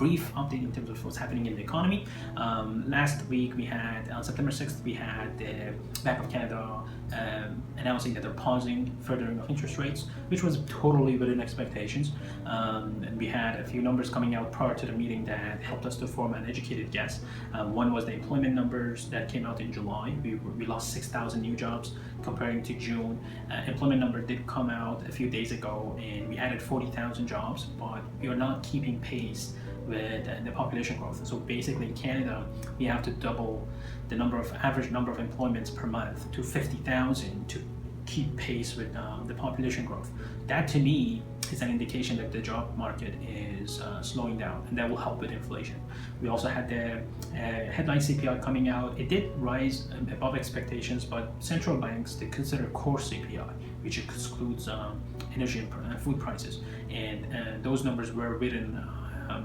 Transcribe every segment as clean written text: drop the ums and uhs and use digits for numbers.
brief update in terms of what's happening in the economy. Last week we had, on September 6th, we had the Bank of Canada announcing that they're pausing furthering of interest rates, which was totally within expectations. And we had a few numbers coming out prior to the meeting that helped us to form an educated guess. One was the employment numbers that came out in July. We lost 6,000 new jobs comparing to June. Employment number did come out a few days ago, and we added 40,000 jobs, but we are not keeping pace with the population growth. So basically in Canada, we have to double the average number of employments per month to 50,000 to keep pace with the population growth. That to me is an indication that the job market is slowing down, and that will help with inflation. We also had the headline CPI coming out. It did rise above expectations, but central banks, they consider core CPI, which excludes energy and food prices, and those numbers were written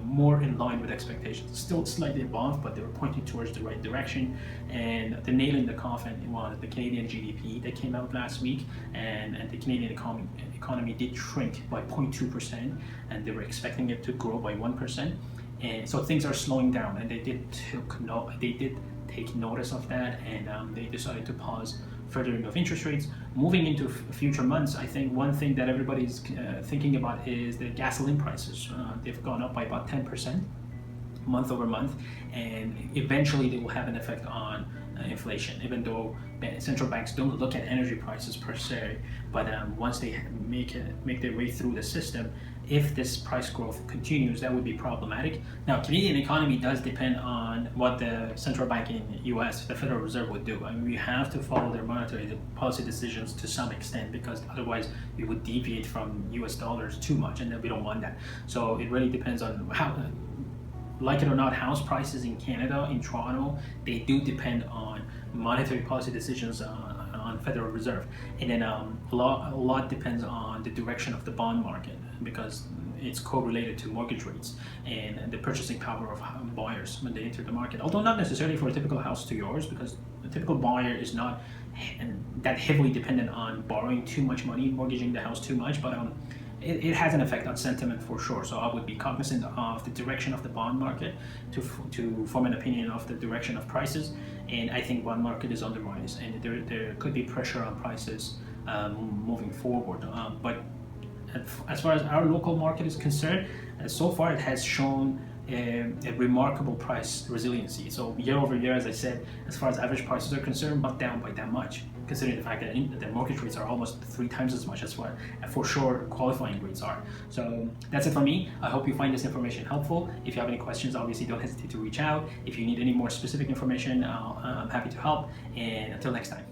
more in line with expectations. Still slightly above, but they were pointing towards the right direction. And the nail in the coffin was the Canadian GDP that came out last week, and the Canadian economy did shrink by 0.2%, and they were expecting it to grow by 1%. And so things are slowing down, and they did take notice of that, and they decided to pause furthering of interest rates. Moving into future months, I think one thing that everybody's thinking about is the gasoline prices. They've gone up by about 10% month over month, and eventually they will have an effect on inflation, even though central banks don't look at energy prices per se. But once they make their way through the system, if this price growth continues, that would be problematic. Now, Canadian economy does depend on what the central bank in the US, the Federal Reserve, would do. I mean, we have to follow their monetary policy decisions to some extent, because otherwise we would deviate from US dollars too much, and then we don't want that. So it really depends on how, like it or not, house prices in Canada, in Toronto, they do depend on monetary policy decisions on Federal Reserve. And then a lot depends on the direction of the bond market, because it's correlated to mortgage rates and the purchasing power of buyers when they enter the market. Although not necessarily for a typical house to yours, because the typical buyer is not that heavily dependent on borrowing too much money, mortgaging the house too much, but it has an effect on sentiment for sure. So I would be cognizant of the direction of the bond market to form an opinion of the direction of prices. And I think bond market is on the rise, and there could be pressure on prices moving forward. But as far as our local market is concerned, so far it has shown a remarkable price resiliency. So year over year, as I said, as far as average prices are concerned, not down by that much, considering the fact that the mortgage rates are almost 3 times as much as what for sure qualifying rates are. So that's it for me. I hope you find this information helpful. If you have any questions, obviously don't hesitate to reach out. If you need any more specific information, I'm happy to help. And until next time.